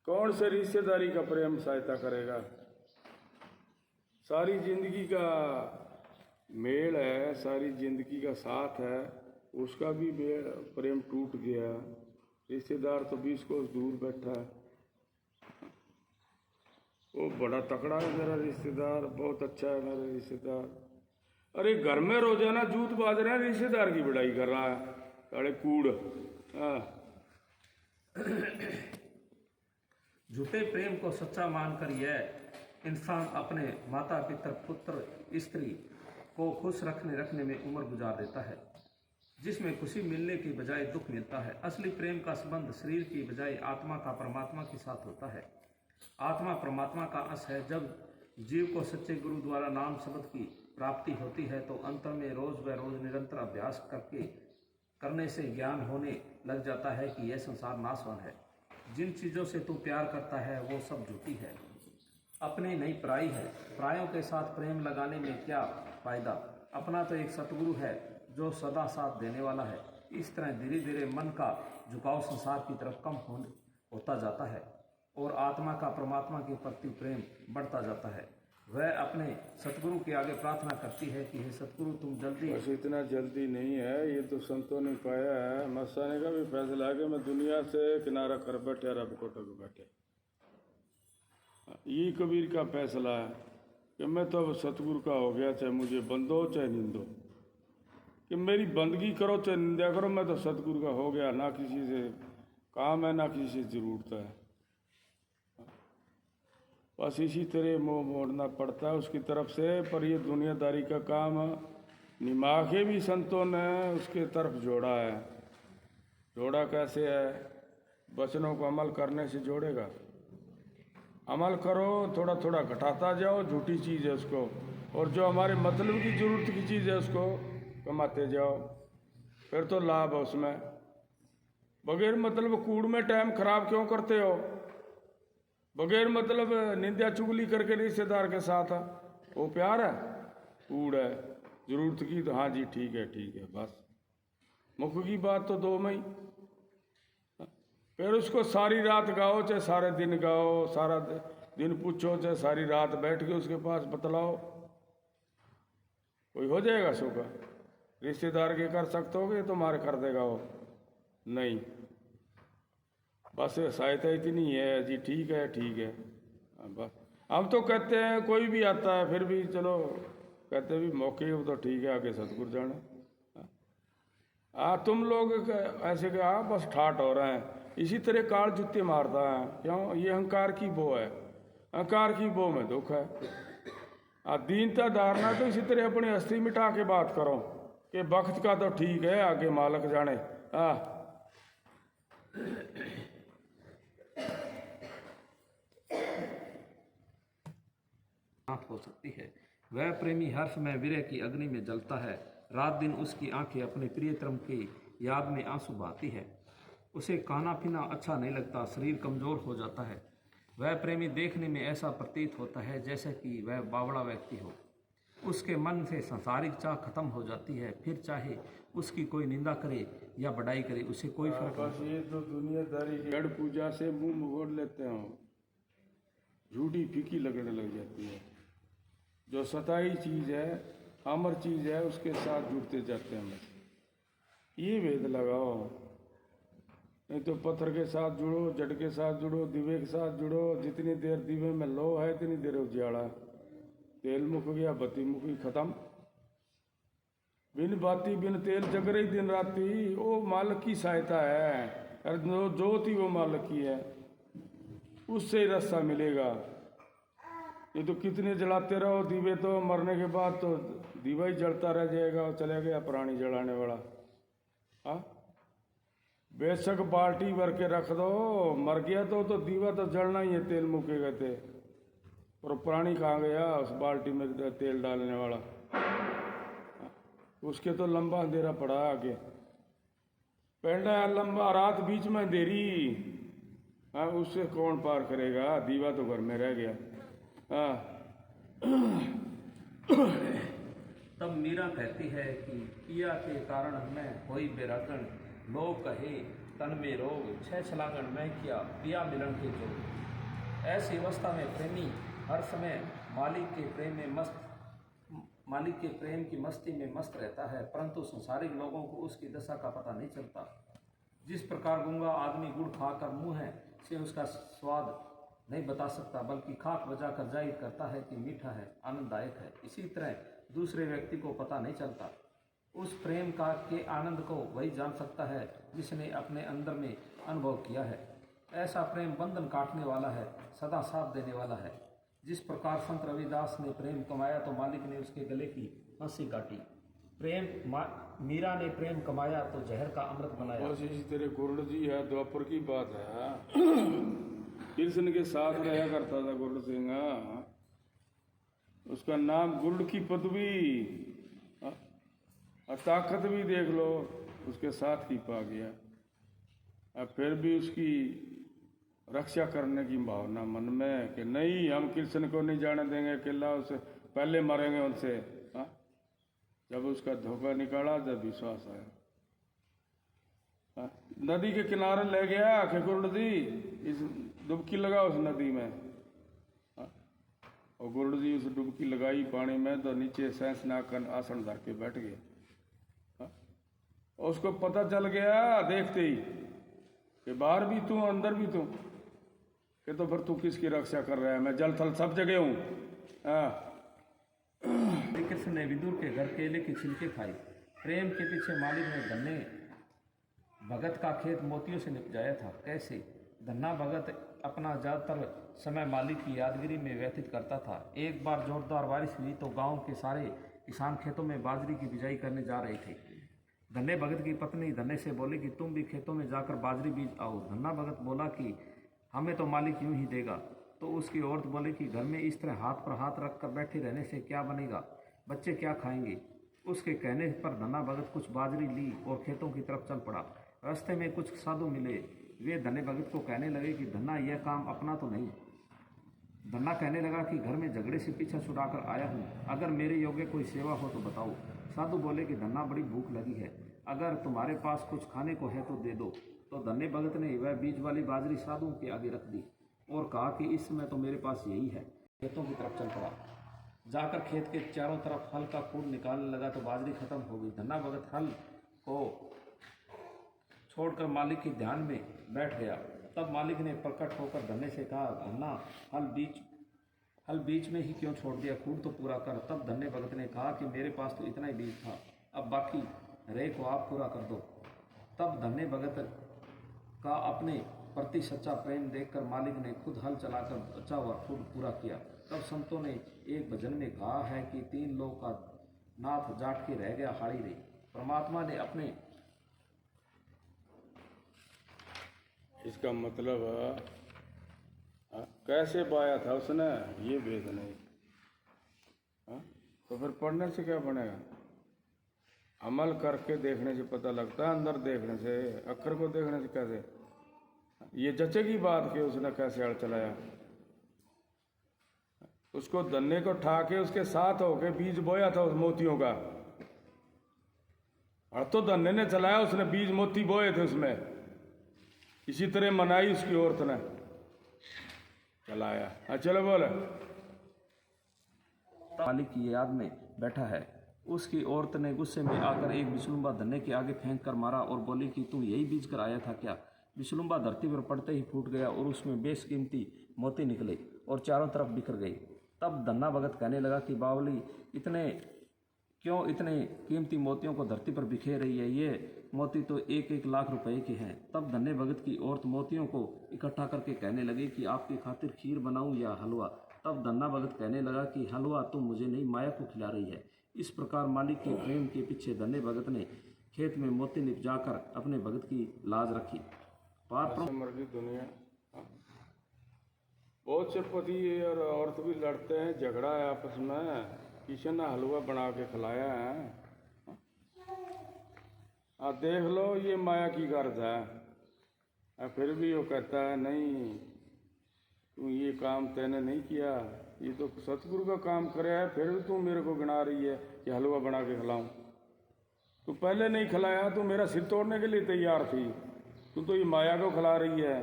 कौन से रिश्तेदारी का प्रेम सहायता करेगा? सारी जिंदगी का मेल है, सारी जिंदगी का साथ है, उसका भी प्रेम टूट गया। रिश्तेदार तो 20 कोस दूर बैठा है। वो बड़ा तकड़ा है मेरा रिश्तेदार, बहुत अच्छा है मेरा रिश्तेदार। अरे घर में रोजाना जूत बाज रहे हैं, रिश्तेदार की बड़ाई कर रहा है। अरे कूड़। हाँ। झूठे प्रेम को सच्चा मानकर यह इंसान अपने माता पिता पुत्र स्त्री को खुश रखने में उम्र गुजार देता है, जिसमें खुशी मिलने की बजाय दुख मिलता है। असली प्रेम का संबंध शरीर की बजाय आत्मा का परमात्मा के साथ होता है। आत्मा परमात्मा का अंश है। जब जीव को सच्चे गुरु द्वारा नाम शब्द की प्राप्ति होती है तो अंतर में रोज व रोज निरंतर अभ्यास करने से ज्ञान होने लग जाता है कि यह संसार नाशवान है। जिन चीज़ों से तू प्यार करता है वो सब झूठी है, अपनी नहीं पराई है। परायों के साथ प्रेम लगाने में क्या फायदा? अपना तो एक सतगुरु है जो सदा साथ देने वाला है। इस तरह धीरे धीरे मन का झुकाव संसार की तरफ कम होता जाता है और आत्मा का परमात्मा के प्रति प्रेम बढ़ता जाता है। वह अपने सतगुरु के आगे प्रार्थना करती है कि हे सतगुरु तुम जल्दी। बस इतना जल्दी नहीं है, ये तो संतों ने पाया है। मस्ताने का भी फैसला है कि मैं दुनिया से किनारा कर बैठे, रब को टक बैठे। ये कबीर का फैसला है कि मैं तो अब सतगुरु का हो गया, चाहे मुझे बंदो चाहे निंदो, कि मेरी बंदगी करो चाहे निंदा करो, मैं तो सतगुरु का हो गया। ना किसी से काम है, ना किसी से जरूरत है। बस इसी तरह मुँह मोड़ना पड़ता है उसकी तरफ से। पर ये दुनियादारी का काम निमा के भी संतों ने उसके तरफ जोड़ा है। जोड़ा कैसे है? वचनों को अमल करने से जोड़ेगा। अमल करो, थोड़ा थोड़ा घटाता जाओ, झूठी चीज़ है उसको, और जो हमारे मतलब की जरूरत की चीज़ है उसको कमाते जाओ, फिर तो लाभ है उसमें। बगैर मतलब कूड़ में टाइम खराब क्यों करते हो? बगैर मतलब निंदा चुगली करके रिश्तेदार के साथ वो प्यार है? कूड़ है। जरूरत की तो हाँ जी ठीक है बस मुख की बात तो दो में ही। फिर उसको सारी रात गाओ चाहे सारे दिन गाओ, सारा दिन पूछो चाहे सारी रात बैठ के उसके पास बतलाओ, कोई हो जाएगा सुखा? रिश्तेदार के कर सकते हो कि तुम्हारे कर देगा वो? नहीं। बस सहायता इतनी है जी, ठीक है। बस हम तो कहते हैं कोई भी आता है फिर भी चलो कहते भी मौके हो तो ठीक है, आगे सतगुरु जाना। तुम लोग ऐसे कि बस ठाट हो रहे हैं। इसी तरह काल जुत्ते मारता है। क्यों? ये अहंकार की बो है। अहंकार की बो में दुख है। दीनता धारणा तो इसी तरह अपनी हस्ती मिटा के बात करो कि वक्त का तो ठीक है, आगे मालक जाने। हो सकती है। वह प्रेमी हर समय विरह की अग्नि में जलता है। रात दिन उसकी आंखें अपने प्रियतम की याद में आंसू बहाती है। उसे खाना पीना अच्छा नहीं लगता, शरीर कमजोर हो जाता है। वह प्रेमी देखने में ऐसा प्रतीत होता है जैसे कि वह बावड़ा व्यक्ति हो। उसके मन से सांसारिक चाह खत्म हो जाती है। फिर चाहे उसकी कोई निंदा करे या बड़ाई करे, उसे कोई फर्क नहीं। बस ये तो दुनियादारी जड़ पूजा से मुंह मोड़ लेते हो, झूठी फीकी लगने लग जाती है। जो सताई चीज़ है, अमर चीज़ है, उसके साथ जुड़ते जाते हैं। बस ये भेद लगाओ। नहीं तो पत्थर के साथ जुड़ो, जड़ के साथ जुड़ो, दिवे के साथ जुड़ो। जितनी देर दिवे में लो है इतनी देर उजियाड़ा। तेल मुक गया, बत्ती मुकी, खत्म। बिन बाती बिन तेल जग रही दिन राती। वो मालिक की सहायता है। अरे जो ज्योति वो मालिक की है, उससे ही रास्ता मिलेगा। ये तो कितने जलाते रहो दीवे, तो मरने के बाद तो दीवा ही जलता रह जाएगा। चले गया प्राणी जलाने वाला। हाँ, बेशक बाल्टी भर के रख दो, मर गया तो दीवा तो जलना ही है, तेल मुकेगा ते। और प्राणी कहाँ गया उस बाल्टी में तेल डालने वाला? उसके तो लंबा अंधेरा पड़ा आगे। पेंडा लंबा, रात बीच में अंधेरी। हाँ, उससे कौन पार करेगा? दीवा तो घर में रह गया। तब मीरा कहती है कि पिया के कारण हमें होई बेरागन। लोग कहे तन में रोग 6 छलांगन मैं किया पिया मिलन के जोग। ऐसी अवस्था में प्रेमी हर समय मालिक के प्रेम की मस्ती में मस्त रहता है, परंतु संसारिक लोगों को उसकी दशा का पता नहीं चलता। जिस प्रकार गूंगा आदमी गुड़ खाकर मुंह से उसका स्वाद नहीं बता सकता, बल्कि खाक बजाकर जाहिर करता है कि मीठा है, आनंददायक है, इसी तरह दूसरे व्यक्ति को पता नहीं चलता। उस प्रेम का के आनंद को वही जान सकता है जिसने अपने अंदर में अनुभव किया है। ऐसा प्रेम बंधन काटने वाला है, सदा साथ देने वाला है। जिस प्रकार संत रविदास ने प्रेम कमाया तो मालिक ने उसके गले की फांसी काटी। मीरा ने प्रेम कमाया तो जहर का अमृत बनाया। बस इसी तरह गुरुड़ जी है, द्वापर की बात है। कृष्ण के साथ रहा करता था गुरुड़ सिंह, उसका नाम गुरुड़ की पदवी और ताकत भी देख लो उसके साथ की पा गया। अब फिर भी उसकी रक्षा करने की भावना मन में कि नहीं, हम कृष्ण को नहीं जाने देंगे अकेला, उसे पहले मरेंगे उनसे। हाँ, जब उसका धोखा निकाला जब विश्वास आया। हाँ? नदी के किनारे ले गया कि गुरुड़ जी इस डुबकी लगा उस नदी में। हाँ? और गुरुड़ जी उस डुबकी लगाई पानी में तो नीचे सहसनाक आसन धर के बैठ गए। हाँ? और उसको पता चल गया देखते ही कि बाहर भी तू अंदर भी तू, कि तो फिर तू किसकी रक्षा कर रहा है, मैं जल थल सब जगह हूँ। कृष्ण ने विदुर के घर केले की छिलके खाई। प्रेम के पीछे मालिक ने धन्ने भगत का खेत मोतियों से निपजाया था। कैसे? धन्ना भगत अपना ज़्यादातर समय मालिक की यादगिरी में व्यतीत करता था। एक बार जोरदार बारिश हुई तो गांव के सारे किसान खेतों में बाजरी की बिजाई करने जा रहे थे। धन्ने भगत की पत्नी धन्ने से बोली कि तुम भी खेतों में जाकर बाजरी बीज आओ। धन्ना भगत बोला कि हमें तो मालिक यूं ही देगा। तो उसकी औरत बोली कि घर में इस तरह हाथ पर हाथ रख कर बैठे रहने से क्या बनेगा, बच्चे क्या खाएंगे। उसके कहने पर धन्ना भगत कुछ बाजरी ली और खेतों की तरफ चल पड़ा। रास्ते में कुछ साधु मिले। वे धन्ने भगत को कहने लगे कि धन्ना, यह काम अपना तो नहीं। धन्ना कहने लगा कि घर में झगड़े से पीछा छुड़ाकर आया हूँ, अगर मेरे योग्य कोई सेवा हो तो बताओ। साधु बोले कि धन्ना, बड़ी भूख लगी है, अगर तुम्हारे पास कुछ खाने को है तो दे दो। तो धन्ने भगत ने वह बीज वाली बाजरी साधुओं के आगे रख दी और कहा कि इस समय तो मेरे पास यही है। खेतों की तरफ चल पड़ा। जाकर खेत के चारों तरफ हल का खून निकालने लगा तो बाजरी खत्म हो गई। धन्ना भगत हल को छोड़कर मालिक के ध्यान में बैठ गया। तब मालिक ने प्रकट होकर धन्ने से कहा, धन्ना, हल बीच में ही क्यों छोड़ दिया, खून तो पूरा कर। तब धन्ने भगत ने कहा कि मेरे पास तो इतना ही बीज था, अब बाकी रे को आप पूरा कर दो। तब धन्ने भगत का अपने प्रति सच्चा प्रेम देखकर मालिक ने खुद हल चलाकर बचा हुआ खून पूरा किया। तब संतों ने एक भजन में कहा है कि 3 लोग का नाथ जाट के रह गया हाड़ी रे। परमात्मा ने अपने, इसका मतलब कैसे पाया था उसने, ये भेद नहीं। तो फिर पढ़ने से क्या बनेगा, अमल करके देखने से पता लगता है, अंदर देखने से, अक्षर को देखने से कैसे। ये जचेगी बात कि उसने कैसे हल चलाया। उसको धन्ने को ठाके उसके साथ होके बीज बोया था उस मोतियों का, और तो धन्ने ने चलाया, उसने बीज मोती बोए थे उसमें। इसी तरह मनाई उसकी औरत ने चलाया। चलो बोले, मालिक की याद में बैठा है। उसकी औरत ने गुस्से में आकर एक बिछलुम्बा धन्ने के आगे फेंक कर मारा और बोली कि तुम यही बीज कर आया था क्या। बिछलुम्बा धरती पर पड़ते ही फूट गया और उसमें बेशकीमती मोती निकले और चारों तरफ बिखर गए। तब धन्ना भगत कहने लगा कि बावली, इतने कीमती मोतियों को धरती पर बिखेर रही है, ये मोती तो 1-1 लाख रुपए के हैं। तब धन्ने भगत की औरत मोतियों को इकट्ठा करके कहने लगी कि आपकी खातिर खीर बनाऊं या हलवा। तब धन्ना भगत कहने लगा कि हलवा तुम मुझे नहीं, माया को खिला रही है। इस प्रकार मालिक के प्रेम के पीछे धन्ने भगत ने खेत में मोती निपजाकर अपने भगत की लाज रखी। की दुनिया, बहुत से पति और औरत भी लड़ते हैं, झगड़ा है आपस में, किसी ने हलवा बना के खिलाया है। देख लो, ये माया की गर्ज है। फिर भी वो कहता है नहीं, तू ये काम तैने नहीं किया, ये तो सतगुरु का काम करे है, फिर भी तू मेरे को गिना रही है कि हलवा बना के खिलाऊं। तू पहले नहीं खिलाया, तू मेरा सिर तोड़ने के लिए तैयार थी। तू तो ये माया को खिला रही है।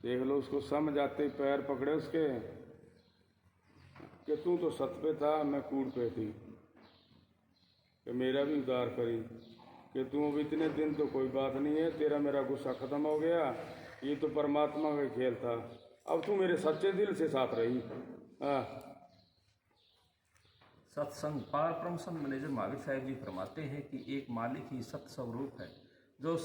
देख लो उसको समझ आते ही पैर पकड़े उसके कि तू तो सत पे था, मैं कूड़ पे थी, कि मेरा भी उद्धार करी, कि तू अब इतने दिन तो कोई बात नहीं है, तेरा मेरा गुस्सा खत्म हो गया, ये तो परमात्मा का खेल था, अब तू मेरे सच्चे दिल से साथ रही। हाँ। सत्संग पार ब्रह्म संत मैनेजर महावीर साहिब जी फरमाते हैं कि एक मालिक ही सत स्वरूप है जो